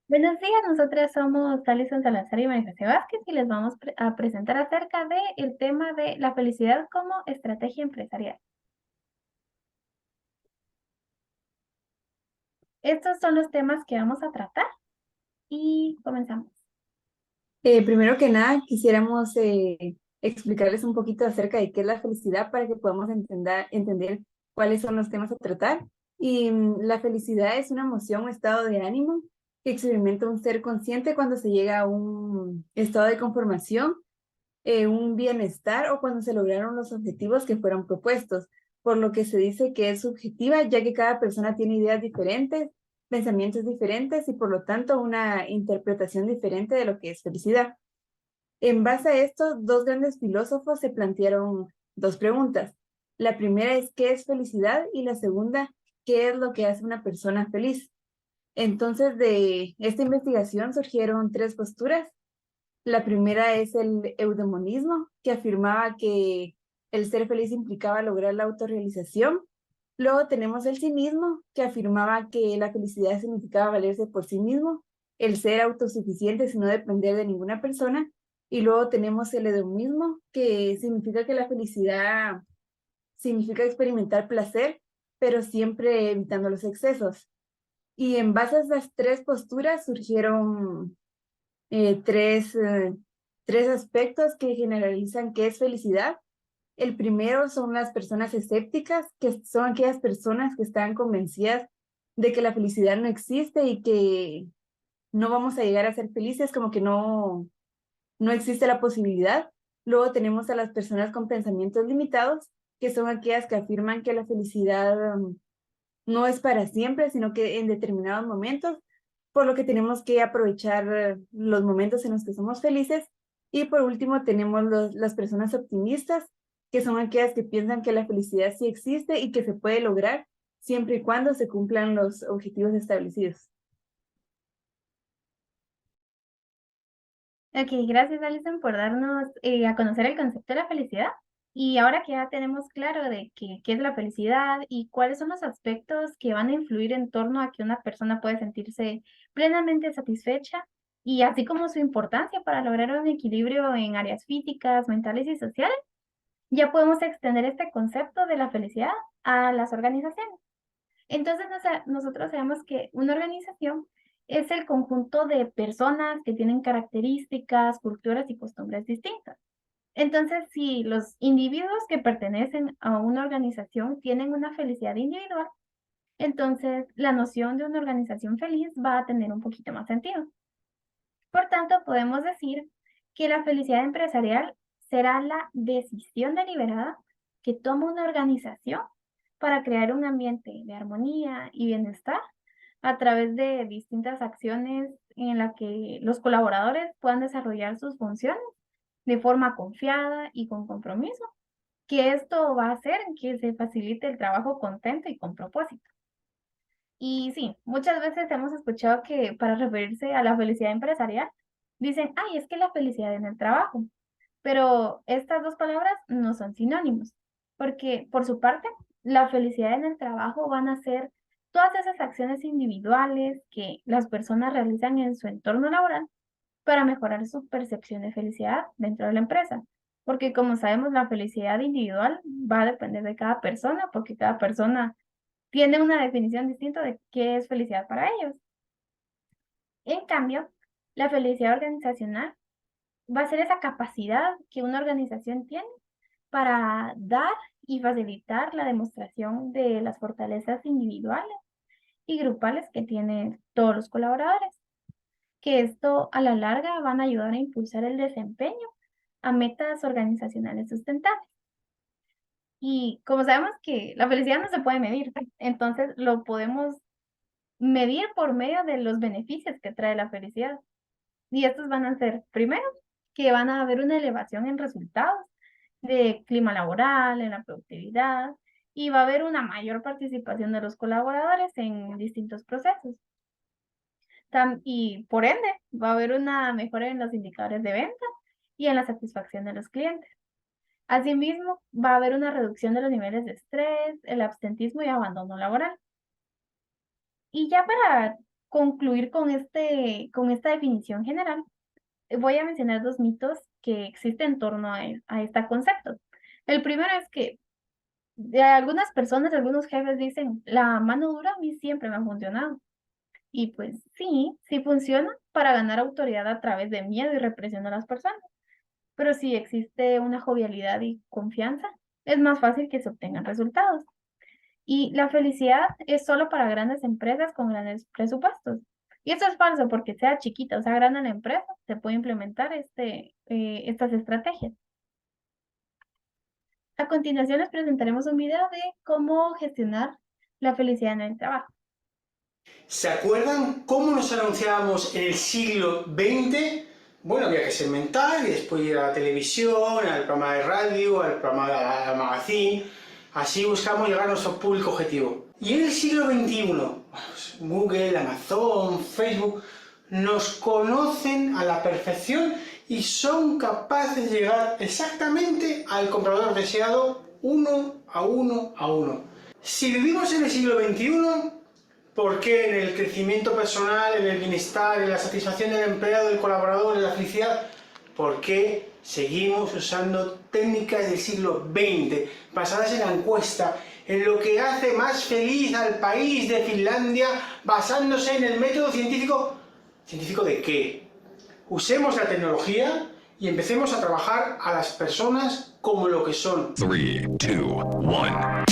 Buenos días, nosotras somos Alison Salazar y María José Vázquez y les vamos a presentar acerca de el tema de la felicidad como estrategia empresarial. Estos son los temas que vamos a tratar y comenzamos. Primero que nada, quisiéramos explicarles un poquito acerca de qué es la felicidad para que podamos entender cuáles son los temas a tratar. La felicidad es una emoción o estado de ánimo que experimenta un ser consciente cuando se llega a un estado de conformación, un bienestar o cuando se lograron los objetivos que fueron propuestos, por lo que se dice que es subjetiva, ya que cada persona tiene ideas diferentes, pensamientos diferentes y por lo tanto una interpretación diferente de lo que es felicidad. En base a esto, dos grandes filósofos se plantearon dos preguntas. La primera es ¿qué es felicidad? Y la segunda, ¿qué es lo que hace una persona feliz? Entonces, de esta investigación surgieron tres posturas. La primera es el eudemonismo, que afirmaba que el ser feliz implicaba lograr la autorrealización. Luego tenemos el cinismo, que afirmaba que la felicidad significaba valerse por sí mismo, el ser autosuficiente sin no depender de ninguna persona. Y luego tenemos el hedonismo, que significa que la felicidad significa experimentar placer, pero siempre evitando los excesos. Y en base a estas tres posturas surgieron eh, tres, eh, tres aspectos que generalizan qué es felicidad. El primero son las personas escépticas, que son aquellas personas que están convencidas de que la felicidad no existe y que no vamos a llegar a ser felices, como que no existe la posibilidad. Luego tenemos a las personas con pensamientos limitados, que son aquellas que afirman que la felicidad no es para siempre, sino que en determinados momentos, por lo que tenemos que aprovechar los momentos en los que somos felices. Y por último tenemos las personas optimistas, que son aquellas que piensan que la felicidad sí existe y que se puede lograr siempre y cuando se cumplan los objetivos establecidos. Ok, gracias Alison por darnos a conocer el concepto de la felicidad. Y ahora que ya tenemos claro de qué es la felicidad y cuáles son los aspectos que van a influir en torno a que una persona puede sentirse plenamente satisfecha y así como su importancia para lograr un equilibrio en áreas físicas, mentales y sociales, ya podemos extender este concepto de la felicidad a las organizaciones. Entonces, nosotros sabemos que una organización es el conjunto de personas que tienen características, culturas y costumbres distintas. Entonces, si los individuos que pertenecen a una organización tienen una felicidad individual, entonces la noción de una organización feliz va a tener un poquito más sentido. Por tanto, podemos decir que la felicidad empresarial será la decisión deliberada que toma una organización para crear un ambiente de armonía y bienestar a través de distintas acciones en las que los colaboradores puedan desarrollar sus funciones de forma confiada y con compromiso, que esto va a hacer que se facilite el trabajo contento y con propósito. Y sí, muchas veces hemos escuchado que para referirse a la felicidad empresarial, dicen, ay, es que la felicidad en el trabajo. Pero estas dos palabras no son sinónimos, porque por su parte, la felicidad en el trabajo van a ser todas esas acciones individuales que las personas realizan en su entorno laboral para mejorar su percepción de felicidad dentro de la empresa. Porque como sabemos, la felicidad individual va a depender de cada persona, porque cada persona tiene una definición distinta de qué es felicidad para ellos. En cambio, la felicidad organizacional va a ser esa capacidad que una organización tiene para dar y facilitar la demostración de las fortalezas individuales y grupales que tienen todos los colaboradores, que esto a la larga van a ayudar a impulsar el desempeño a metas organizacionales sustentables. Y como sabemos que la felicidad no se puede medir, entonces lo podemos medir por medio de los beneficios que trae la felicidad. Y estos van a ser, primero, que van a haber una elevación en resultados de clima laboral, en la productividad, y va a haber una mayor participación de los colaboradores en distintos procesos. Y por ende, va a haber una mejora en los indicadores de venta y en la satisfacción de los clientes. Asimismo, va a haber una reducción de los niveles de estrés, el absentismo y abandono laboral. Y ya para concluir con esta definición general, voy a mencionar dos mitos que existen en torno a este concepto. El primero es que de algunas personas, algunos jefes dicen, la mano dura a mí siempre me ha funcionado. Y pues sí, sí funciona para ganar autoridad a través de miedo y represión a las personas. Pero si existe una jovialidad y confianza, es más fácil que se obtengan resultados. Y la felicidad es solo para grandes empresas con grandes presupuestos. Y eso es falso porque sea chiquita o sea grande la empresa, se puede implementar estas estrategias. A continuación les presentaremos un video de cómo gestionar la felicidad en el trabajo. ¿Se acuerdan cómo nos anunciábamos en el siglo XX? Bueno, había que segmentar y después ir a la televisión, al programa de radio, al programa de magazine. Así buscamos llegar a nuestro público objetivo. Y en el siglo XXI, pues, Google, Amazon, Facebook, nos conocen a la perfección y son capaces de llegar exactamente al comprador deseado uno a uno a uno. Si vivimos en el siglo XXI, ¿por qué en el crecimiento personal, en el bienestar, en la satisfacción del empleado, del colaborador, en la felicidad? ¿Por qué seguimos usando técnicas del siglo XX, basadas en la encuesta, en lo que hace más feliz al país de Finlandia, basándose en el método científico? ¿Científico de qué? Usemos la tecnología y empecemos a trabajar a las personas como lo que son. 3, 2, 1.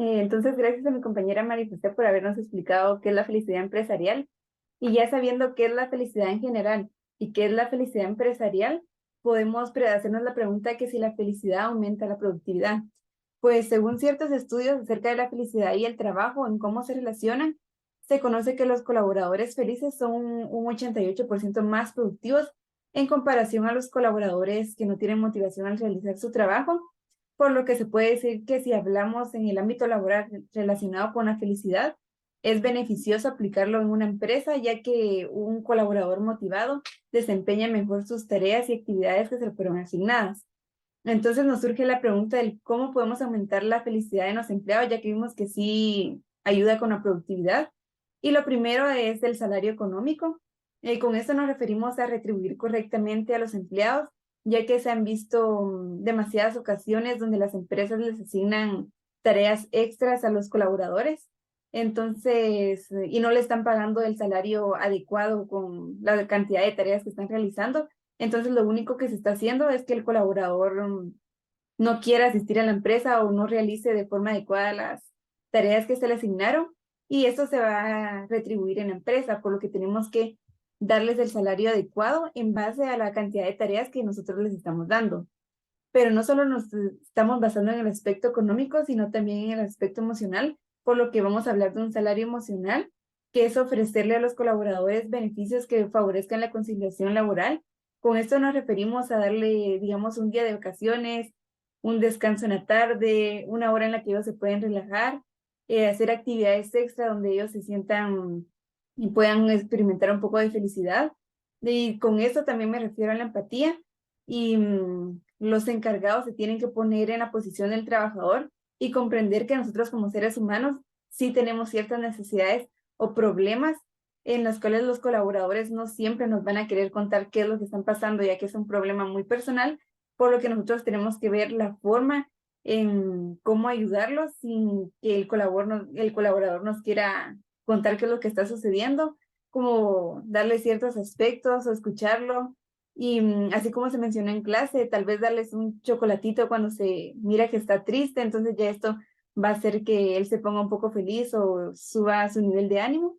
Entonces, gracias a mi compañera María José por habernos explicado qué es la felicidad empresarial. Y ya sabiendo qué es la felicidad en general y qué es la felicidad empresarial, podemos hacernos la pregunta de que si la felicidad aumenta la productividad. Pues según ciertos estudios acerca de la felicidad y el trabajo, en cómo se relacionan, se conoce que los colaboradores felices son un 88% más productivos en comparación a los colaboradores que no tienen motivación al realizar su trabajo, por lo que se puede decir que si hablamos en el ámbito laboral relacionado con la felicidad, es beneficioso aplicarlo en una empresa, ya que un colaborador motivado desempeña mejor sus tareas y actividades que se le fueron asignadas. Entonces nos surge la pregunta del cómo podemos aumentar la felicidad de los empleados, ya que vimos que sí ayuda con la productividad. Y lo primero es el salario económico. Con esto nos referimos a retribuir correctamente a los empleados, ya que se han visto demasiadas ocasiones donde las empresas les asignan tareas extras a los colaboradores. Entonces, y no le están pagando el salario adecuado con la cantidad de tareas que están realizando. Entonces, lo único que se está haciendo es que el colaborador no quiera asistir a la empresa o no realice de forma adecuada las tareas que se le asignaron, y eso se va a retribuir en la empresa, por lo que tenemos que darles el salario adecuado en base a la cantidad de tareas que nosotros les estamos dando. Pero no solo nos estamos basando en el aspecto económico, sino también en el aspecto emocional, por lo que vamos a hablar de un salario emocional, que es ofrecerle a los colaboradores beneficios que favorezcan la conciliación laboral. Con esto nos referimos a darle, digamos, un día de vacaciones, un descanso en la tarde, una hora en la que ellos se pueden relajar, hacer actividades extra donde ellos se sientan y puedan experimentar un poco de felicidad. Y con esto también me refiero a la empatía. Y los encargados se tienen que poner en la posición del trabajador y comprender que nosotros como seres humanos sí tenemos ciertas necesidades o problemas en los cuales los colaboradores no siempre nos van a querer contar qué es lo que están pasando, ya que es un problema muy personal, por lo que nosotros tenemos que ver la forma en cómo ayudarlos sin que el colaborador nos quiera contar qué es lo que está sucediendo, como darle ciertos aspectos o escucharlo. Y así como se mencionó en clase, tal vez darles un chocolatito cuando se mira que está triste, entonces ya esto va a hacer que él se ponga un poco feliz o suba su nivel de ánimo.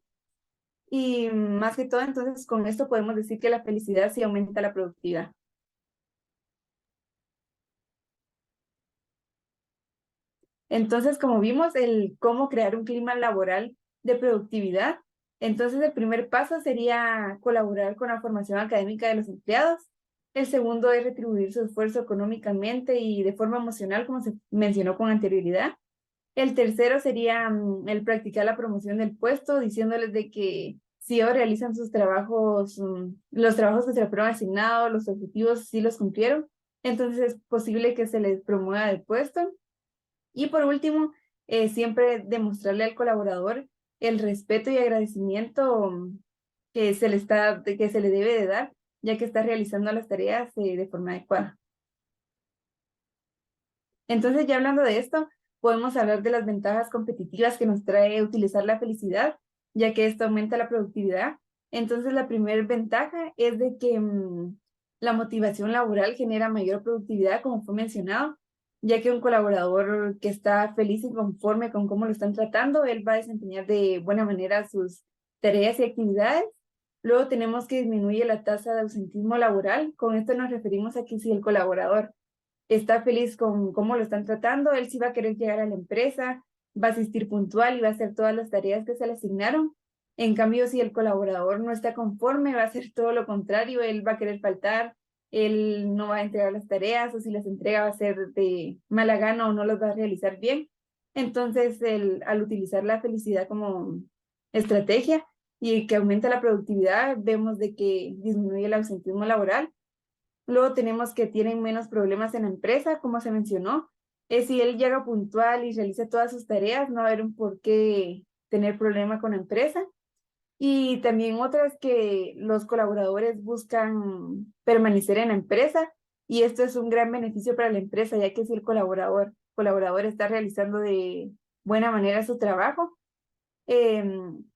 Y más que todo, entonces con esto podemos decir que la felicidad sí aumenta la productividad. Entonces, como vimos, el cómo crear un clima laboral de productividad. Entonces, el primer paso sería colaborar con la formación académica de los empleados. El segundo es retribuir su esfuerzo económicamente y de forma emocional, como se mencionó con anterioridad. El tercero sería el practicar la promoción del puesto, diciéndoles de que si ellos realizan sus trabajos, los trabajos que se les fueron asignados, los objetivos sí los cumplieron, entonces es posible que se les promueva de puesto. Y por último, siempre demostrarle al colaborador el respeto y agradecimiento que se le debe de dar, ya que está realizando las tareas de forma adecuada. Entonces, ya hablando de esto, podemos hablar de las ventajas competitivas que nos trae utilizar la felicidad, ya que esto aumenta la productividad. Entonces, la primera ventaja es de que la motivación laboral genera mayor productividad, como fue mencionado, ya que un colaborador que está feliz y conforme con cómo lo están tratando, él va a desempeñar de buena manera sus tareas y actividades. Luego tenemos que disminuir la tasa de ausentismo laboral. Con esto nos referimos a que si el colaborador está feliz con cómo lo están tratando, él sí va a querer llegar a la empresa, va a asistir puntual y va a hacer todas las tareas que se le asignaron. En cambio, si el colaborador no está conforme, va a hacer todo lo contrario, él va a querer faltar, él no va a entregar las tareas, o si las entrega va a ser de mala gana o no las va a realizar bien. Entonces, al utilizar la felicidad como estrategia y que aumenta la productividad, vemos de que disminuye el ausentismo laboral. Luego tenemos que tienen menos problemas en la empresa, como se mencionó. Si él llega puntual y realiza todas sus tareas, no va a haber un por qué tener problema con la empresa. Y también otra es que los colaboradores buscan permanecer en la empresa y esto es un gran beneficio para la empresa, ya que si el colaborador está realizando de buena manera su trabajo,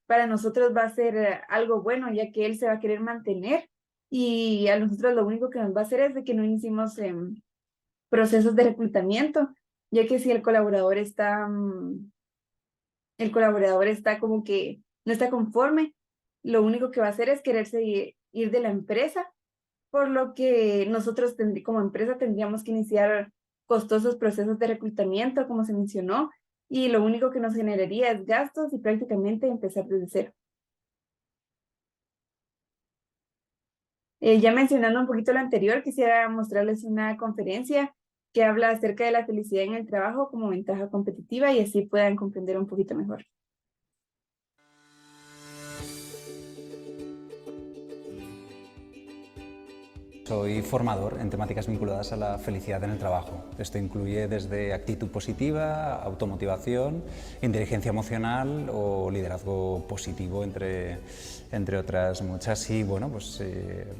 para nosotros va a ser algo bueno, ya que él se va a querer mantener y a nosotros lo único que nos va a hacer es de que no iniciemos procesos de reclutamiento, ya que si el colaborador está como que no está conforme, lo único que va a hacer es quererse ir de la empresa, por lo que nosotros como empresa tendríamos que iniciar costosos procesos de reclutamiento, como se mencionó, y lo único que nos generaría es gastos y prácticamente empezar desde cero. Ya mencionando un poquito lo anterior, quisiera mostrarles una conferencia que habla acerca de la felicidad en el trabajo como ventaja competitiva y así puedan comprender un poquito mejor. Soy formador en temáticas vinculadas a la felicidad en el trabajo. Esto incluye desde actitud positiva, automotivación, inteligencia emocional o liderazgo positivo, entre otras muchas. Y bueno, pues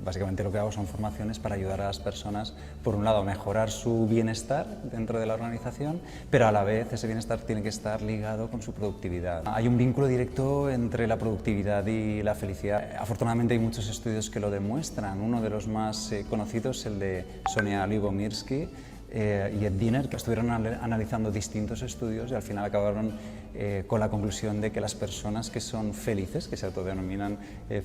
básicamente lo que hago son formaciones para ayudar a las personas, por un lado, a mejorar su bienestar dentro de la organización, pero a la vez ese bienestar tiene que estar ligado con su productividad. Hay un vínculo directo entre la productividad y la felicidad. Afortunadamente hay muchos estudios que lo demuestran. Uno de los más conocidos, el de Sonia Lyubomirsky y Ed Diner, que estuvieron analizando distintos estudios y al final acabaron con la conclusión de que las personas que son felices, que se autodenominan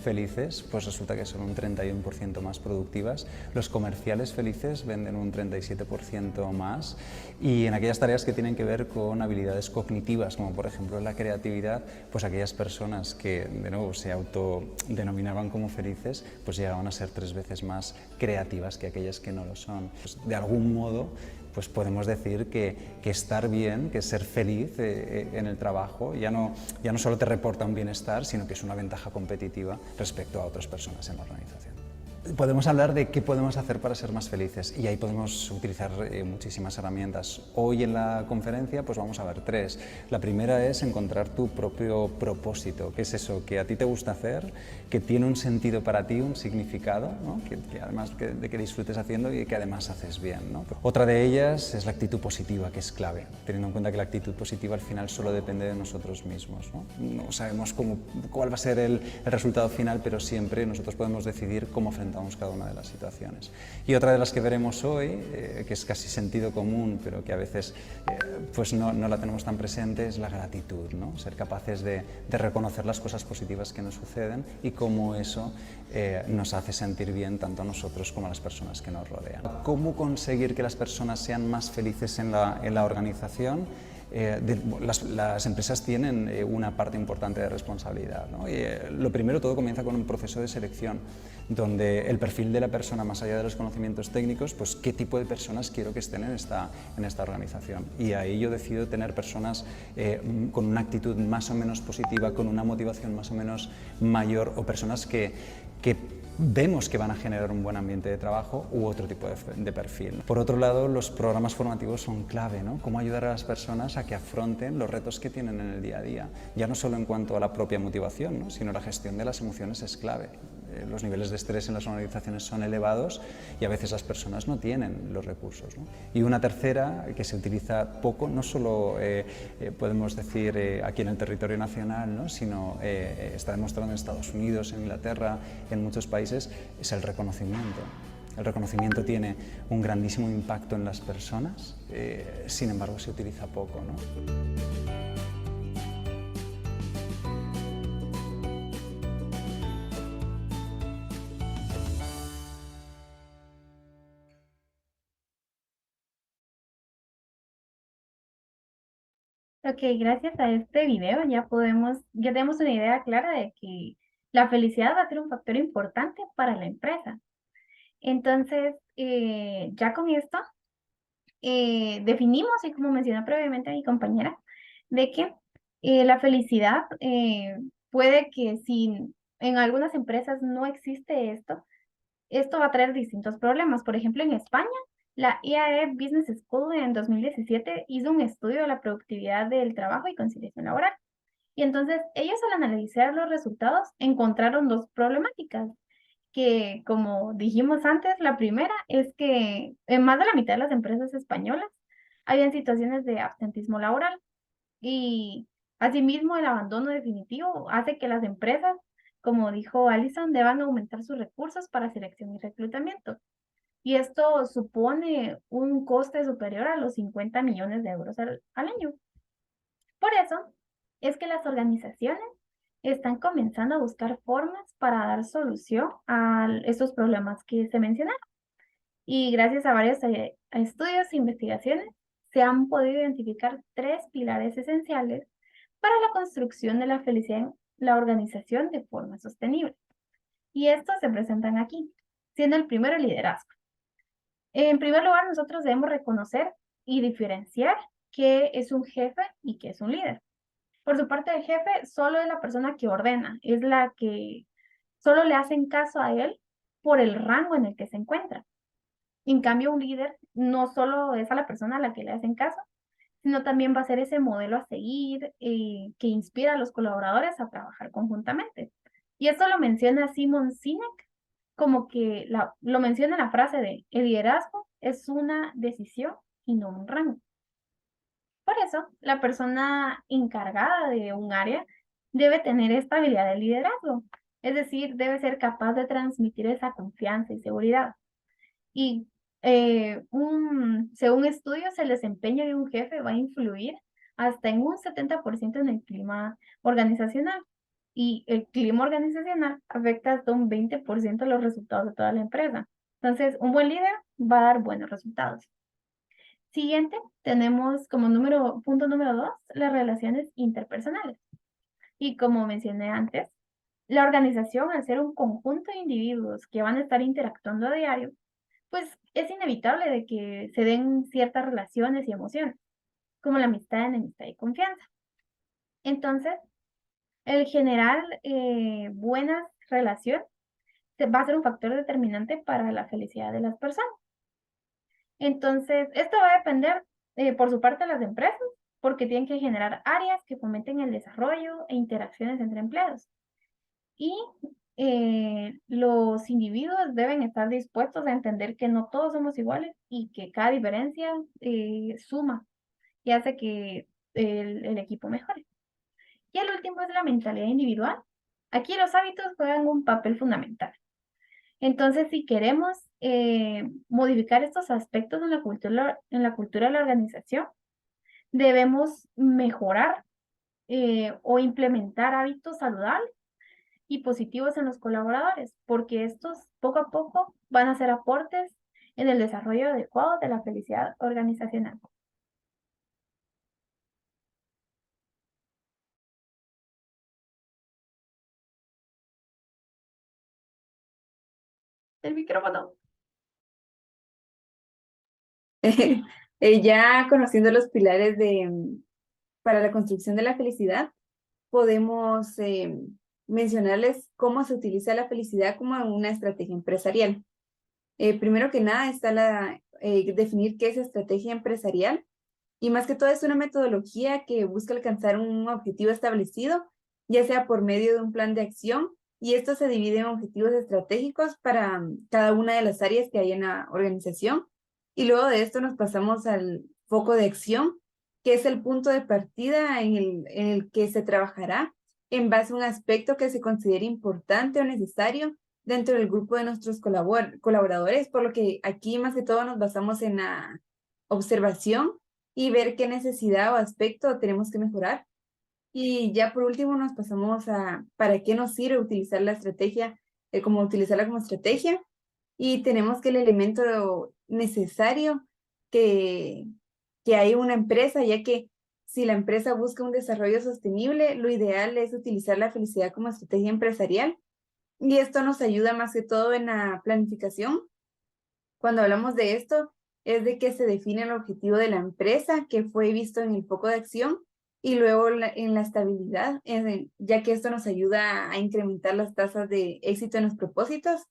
felices, pues resulta que son un 31% más productivas. Los comerciales felices venden un 37% más y en aquellas tareas que tienen que ver con habilidades cognitivas, como por ejemplo la creatividad, pues aquellas personas que de nuevo se autodenominaban como felices, pues llegaban a ser 3 veces más creativas que aquellas que no lo son. Pues de algún modo, pues podemos decir que estar bien, que ser feliz en el trabajo, ya no solo te reporta un bienestar, sino que es una ventaja competitiva respecto a otras personas en la organización. Podemos hablar de qué podemos hacer para ser más felices y ahí podemos utilizar muchísimas herramientas. Hoy en la conferencia pues vamos a ver 3. La primera es encontrar tu propio propósito, que es eso que a ti te gusta hacer, que tiene un sentido para ti, un significado, ¿no? que además de que disfrutes haciendo y que además haces bien, ¿no? Otra de ellas es la actitud positiva, que es clave, teniendo en cuenta que la actitud positiva al final solo depende de nosotros mismos, ¿no? No sabemos cuál va a ser el resultado final, pero siempre nosotros podemos decidir cómo enfrentamos cada una de las situaciones. Y otra de las que veremos hoy, que es casi sentido común, pero que a veces pues no la tenemos tan presente, es la gratitud, ¿no? Ser capaces de reconocer las cosas positivas que nos suceden y cómo eso nos hace sentir bien tanto a nosotros como a las personas que nos rodean. ¿Cómo conseguir que las personas sean más felices en la organización? Las empresas tienen una parte importante de responsabilidad, ¿no? Y, lo primero, todo comienza con un proceso de selección, donde el perfil de la persona, más allá de los conocimientos técnicos, pues qué tipo de personas quiero que estén en esta organización. Y ahí yo decido tener personas con una actitud más o menos positiva, con una motivación más o menos mayor, o personas que vemos que van a generar un buen ambiente de trabajo u otro tipo de perfil. Por otro lado, los programas formativos son clave, ¿no? Cómo ayudar a las personas a que afronten los retos que tienen en el día a día, ya no solo en cuanto a la propia motivación, ¿no? Sino la gestión de las emociones es clave. Los niveles de estrés en las organizaciones son elevados y a veces las personas no tienen los recursos, ¿no? Y una tercera, que se utiliza poco, no solo podemos decir aquí en el territorio nacional, ¿no? Sino está demostrado en Estados Unidos, en Inglaterra, en muchos países, es el reconocimiento. El reconocimiento tiene un grandísimo impacto en las personas, sin embargo se utiliza poco, ¿no? Ok, gracias a este video ya tenemos una idea clara de que la felicidad va a ser un factor importante para la empresa. Entonces, ya con esto, definimos, y como mencionó previamente mi compañera, de que la felicidad puede que si en algunas empresas no existe esto va a traer distintos problemas. Por ejemplo, en España, la IAE Business School en 2017 hizo un estudio de la productividad del trabajo y conciliación laboral. Y entonces ellos, al analizar los resultados, encontraron 2 problemáticas, que como dijimos antes, la primera es que en más de la mitad de las empresas españolas habían situaciones de absentismo laboral, y asimismo el abandono definitivo hace que las empresas, como dijo Alison, deban aumentar sus recursos para selección y reclutamiento. Y esto supone un coste superior a los 50 millones de euros al año. Por eso es que las organizaciones están comenzando a buscar formas para dar solución a estos problemas que se mencionaron. Y gracias a varios estudios e investigaciones, se han podido identificar 3 pilares esenciales para la construcción de la felicidad en la organización de forma sostenible. Y estos se presentan aquí, siendo el primero el liderazgo. En primer lugar, nosotros debemos reconocer y diferenciar qué es un jefe y qué es un líder. Por su parte, el jefe solo es la persona que ordena, es la que solo le hacen caso a él por el rango en el que se encuentra. En cambio, un líder no solo es a la persona a la que le hacen caso, sino también va a ser ese modelo a seguir que inspira a los colaboradores a trabajar conjuntamente. Y esto lo menciona Simon Sinek, como que lo menciona en la frase de: el liderazgo es una decisión y no un rango. Por eso, la persona encargada de un área debe tener esta habilidad de liderazgo, es decir, debe ser capaz de transmitir esa confianza y seguridad. Y según estudios, el desempeño de un jefe va a influir hasta en un 70% en el clima organizacional. Y el clima organizacional afecta hasta un 20% los resultados de toda la empresa. Entonces, un buen líder va a dar buenos resultados. Siguiente, tenemos como punto número 2, las relaciones interpersonales. Y como mencioné antes, la organización, al ser un conjunto de individuos que van a estar interactuando a diario, pues es inevitable de que se den ciertas relaciones y emociones, como la amistad, enemistad y confianza. Entonces, el generar buenas relaciones va a ser un factor determinante para la felicidad de las personas. Entonces, esto va a depender por su parte de las empresas, porque tienen que generar áreas que fomenten el desarrollo e interacciones entre empleados. Y los individuos deben estar dispuestos a entender que no todos somos iguales y que cada diferencia suma y hace que el equipo mejore. Y el último es la mentalidad individual. Aquí los hábitos juegan un papel fundamental. Entonces, si queremos modificar estos aspectos en la cultura de la organización, debemos mejorar o implementar hábitos saludables y positivos en los colaboradores, porque estos poco a poco van a ser aportes en el desarrollo adecuado de la felicidad organizacional. El micrófono. Ya conociendo los pilares para la construcción de la felicidad, podemos mencionarles cómo se utiliza la felicidad como una estrategia empresarial. Primero que nada está definir qué es estrategia empresarial, y más que todo es una metodología que busca alcanzar un objetivo establecido, ya sea por medio de un plan de acción, y esto se divide en objetivos estratégicos para cada una de las áreas que hay en la organización. Y luego de esto nos pasamos al foco de acción, que es el punto de partida en el que se trabajará en base a un aspecto que se considere importante o necesario dentro del grupo de nuestros colaboradores, por lo que aquí más que todo nos basamos en la observación y ver qué necesidad o aspecto tenemos que mejorar. Y ya por último nos pasamos a para qué nos sirve utilizar la estrategia, cómo utilizarla como estrategia. Y tenemos que el elemento necesario que, que hay una empresa, ya que si la empresa busca un desarrollo sostenible, lo ideal es utilizar la felicidad como estrategia empresarial. Y esto nos ayuda más que todo en la planificación. Cuando hablamos de esto, es de que se define el objetivo de la empresa, que fue visto en el foco de acción, y luego en la estabilidad, ya que esto nos ayuda a incrementar las tasas de éxito en los propósitos.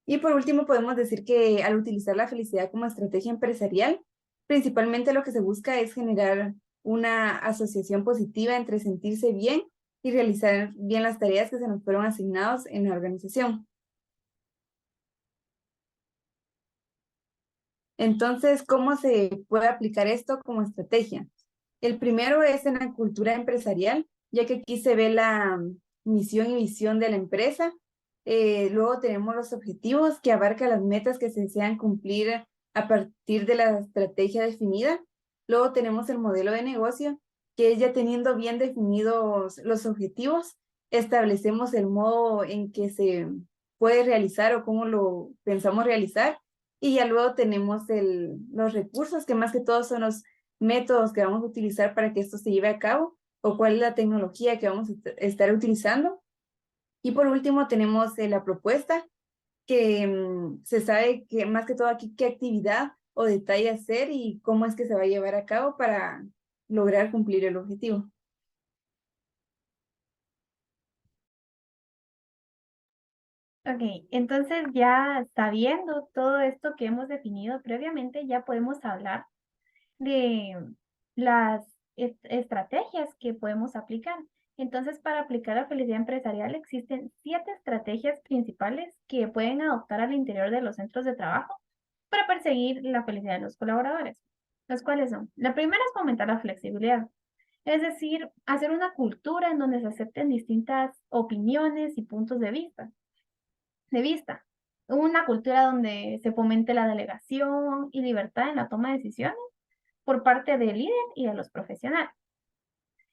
Y por último, podemos decir que al utilizar la felicidad como estrategia empresarial, principalmente lo que se busca es generar una asociación positiva entre sentirse bien y realizar bien las tareas que se nos fueron asignadas en la organización. Entonces, ¿cómo se puede aplicar esto como estrategia? El primero es en la cultura empresarial, ya que aquí se ve la misión y visión de la empresa. Luego tenemos los objetivos, que abarcan las metas que se desean cumplir a partir de la estrategia definida. Luego tenemos el modelo de negocio, que es ya teniendo bien definidos los objetivos, establecemos el modo en que se puede realizar o cómo lo pensamos realizar. Y ya luego tenemos los recursos, que más que todo son los métodos que vamos a utilizar para que esto se lleve a cabo, o cuál es la tecnología que vamos a estar utilizando. Y por último tenemos la propuesta, que se sabe que más que todo aquí qué actividad o detalle hacer y cómo es que se va a llevar a cabo para lograr cumplir el objetivo. Ok, entonces ya sabiendo todo esto que hemos definido previamente, ya podemos hablar de las estrategias que podemos aplicar. Entonces, para aplicar la felicidad empresarial existen 7 estrategias principales que pueden adoptar al interior de los centros de trabajo para perseguir la felicidad de los colaboradores. ¿Los cuales son? La primera es fomentar la flexibilidad, es decir, hacer una cultura en donde se acepten distintas opiniones y puntos de vista. Una cultura donde se fomente la delegación y libertad en la toma de decisiones por parte del líder y de los profesionales.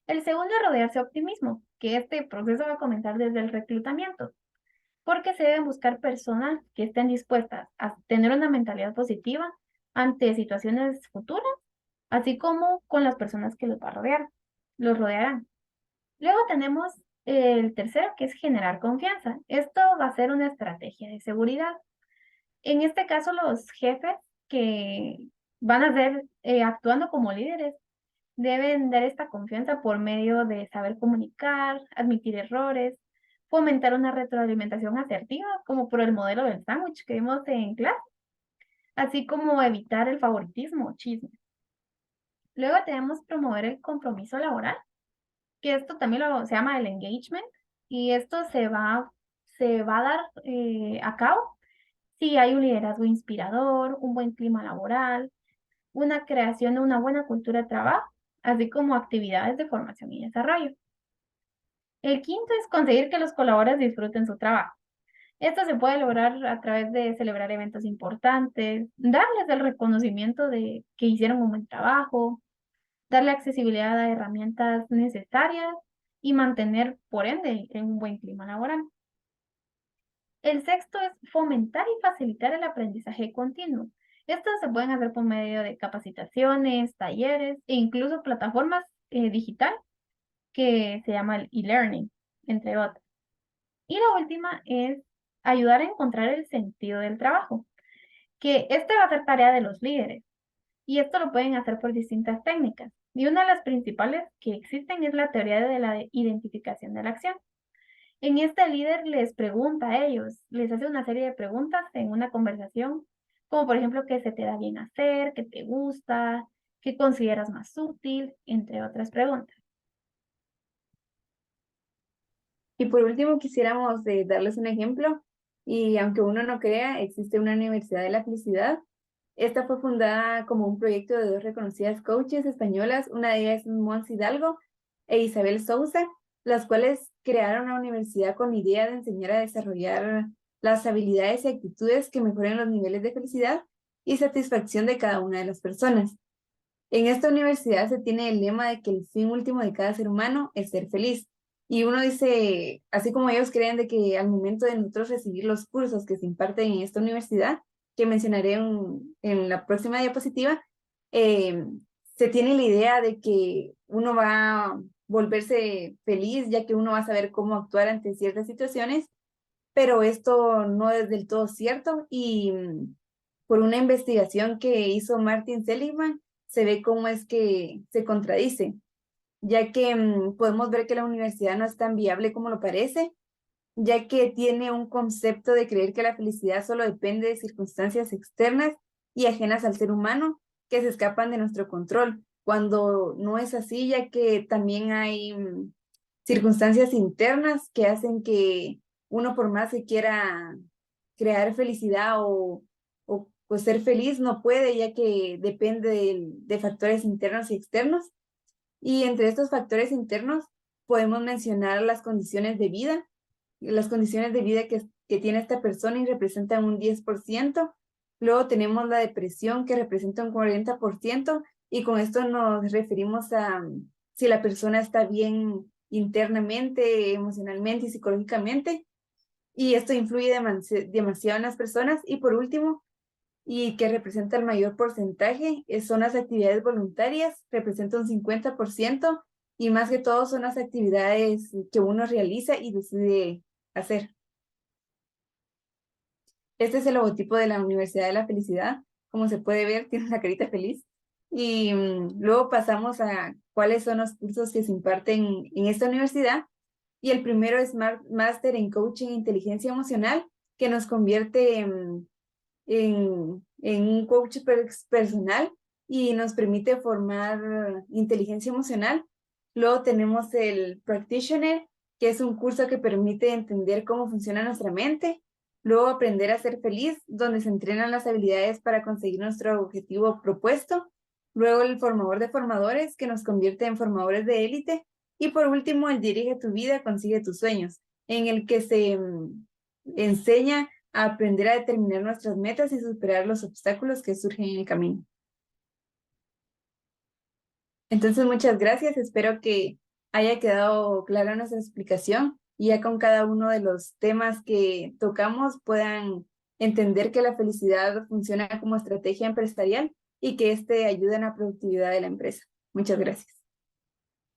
El segundo es rodearse de optimismo, que este proceso va a comenzar desde el reclutamiento, porque se deben buscar personas que estén dispuestas a tener una mentalidad positiva ante situaciones futuras, así como con las personas que los rodearán. Luego tenemos el tercero, que es generar confianza. Esto va a ser una estrategia de seguridad. En este caso, los jefes que van a ser actuando como líderes deben dar esta confianza por medio de saber comunicar, admitir errores, fomentar una retroalimentación asertiva, como por el modelo del sándwich que vimos en clase, así como evitar el favoritismo o chisme. Luego tenemos promover el compromiso laboral, que esto también se llama el engagement, y esto se va a dar a cabo si hay un liderazgo inspirador, un buen clima laboral, una creación de una buena cultura de trabajo, así como actividades de formación y desarrollo. El quinto es conseguir que los colaboradores disfruten su trabajo. Esto se puede lograr a través de celebrar eventos importantes, darles el reconocimiento de que hicieron un buen trabajo, darle accesibilidad a herramientas necesarias y mantener, por ende, en un buen clima laboral. El sexto es fomentar y facilitar el aprendizaje continuo. Estos se pueden hacer por medio de capacitaciones, talleres e incluso plataformas digital que se llama el e-learning, entre otras. Y la última es ayudar a encontrar el sentido del trabajo, que esta va a ser tarea de los líderes. Y esto lo pueden hacer por distintas técnicas. Y una de las principales que existen es la teoría de la identificación de la acción. En esta el líder les pregunta a ellos, les hace una serie de preguntas en una conversación, como por ejemplo, ¿qué se te da bien hacer? ¿Qué te gusta? ¿Qué consideras más útil? Entre otras preguntas. Y por último, quisiéramos darles un ejemplo, y aunque uno no crea, existe una Universidad de la Felicidad. Esta fue fundada como un proyecto de dos reconocidas coaches españolas, una de ellas es Mons Hidalgo e Isabel Sousa, las cuales crearon una universidad con la idea de enseñar a desarrollar las habilidades y actitudes que mejoren los niveles de felicidad y satisfacción de cada una de las personas. En esta universidad se tiene el lema de que el fin último de cada ser humano es ser feliz. Y uno dice, así como ellos creen de que al momento de nosotros recibir los cursos que se imparten en esta universidad, que mencionaré en la próxima diapositiva, se tiene la idea de que uno va a volverse feliz, ya que uno va a saber cómo actuar ante ciertas situaciones, pero esto no es del todo cierto y por una investigación que hizo Martin Seligman, se ve cómo es que se contradice, ya que podemos ver que la universidad no es tan viable como lo parece, ya que tiene un concepto de creer que la felicidad solo depende de circunstancias externas y ajenas al ser humano que se escapan de nuestro control, cuando no es así, ya que también hay circunstancias internas que hacen que uno por más que quiera crear felicidad o pues ser feliz no puede, ya que depende de factores internos y externos. Y entre estos factores internos podemos mencionar las condiciones de vida que tiene esta persona y representan un 10%. Luego tenemos la depresión que representa un 40% y con esto nos referimos a si la persona está bien internamente, emocionalmente y psicológicamente. Y esto influye demasiado en las personas. Y por último, y que representa el mayor porcentaje, son las actividades voluntarias, representa un 50%, y más que todo son las actividades que uno realiza y decide hacer. Este es el logotipo de la Universidad de la Felicidad. Como se puede ver, tiene una carita feliz. Y luego pasamos a cuáles son los cursos que se imparten en esta universidad. Y el primero es Máster en Coaching e Inteligencia Emocional, que nos convierte en un coach personal y nos permite formar inteligencia emocional. Luego tenemos el Practitioner, que es un curso que permite entender cómo funciona nuestra mente. Luego Aprender a ser feliz, donde se entrenan las habilidades para conseguir nuestro objetivo propuesto. Luego el Formador de Formadores, que nos convierte en formadores de élite. Y por último, el Dirige tu vida, consigue tus sueños, en el que se enseña a aprender a determinar nuestras metas y superar los obstáculos que surgen en el camino. Entonces, muchas gracias. Espero que haya quedado clara nuestra explicación y ya con cada uno de los temas que tocamos puedan entender que la felicidad funciona como estrategia empresarial y que ayuda en la productividad de la empresa. Muchas gracias.